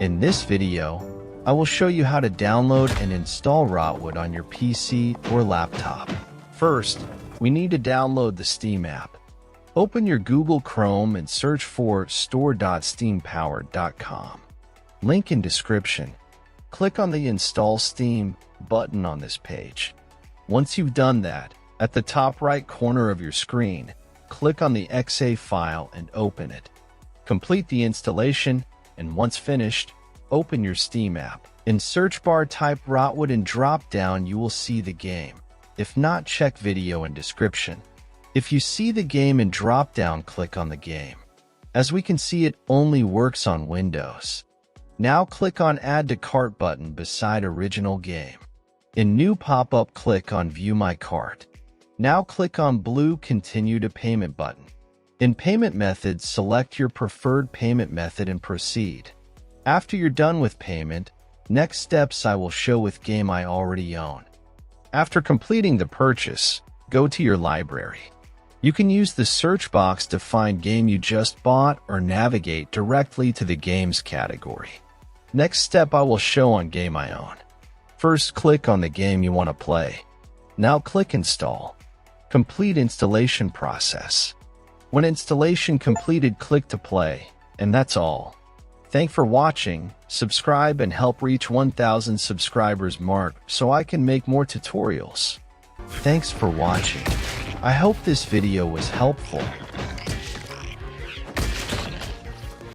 In this video, I will show you how to download and install Rotwood on your PC or laptop. First, we need to download the Steam app. Open your Google Chrome and search for store.steampowered.com. Link in description. Click on the Install Steam button on this page. Once you've done that, at the top right corner of your screen, click on the .exe file and open it. Complete the installation, and once finished, open your Steam app. In search bar, type Rotwood and drop down you will see the game. If not, check video in description. If you see the game in drop down, click on the game. As we can see, it only works on Windows. Now click on Add to Cart button beside original game. In new pop-up, click on View My Cart. Now click on blue Continue to Payment button. In payment methods, select your preferred payment method and proceed. After you're done with payment, next steps I will show with game I already own. After completing the purchase, go to your library. You can use the search box to find game you just bought or navigate directly to the games category. Next step I will show on game I own. First, click on the game you want to play. Now click Install. Complete installation process. When installation completed, click to play, and that's all. Thanks for watching. Subscribe and help reach 1,000 subscribers mark so I can make more tutorials. Thanks for watching. I hope this video was helpful.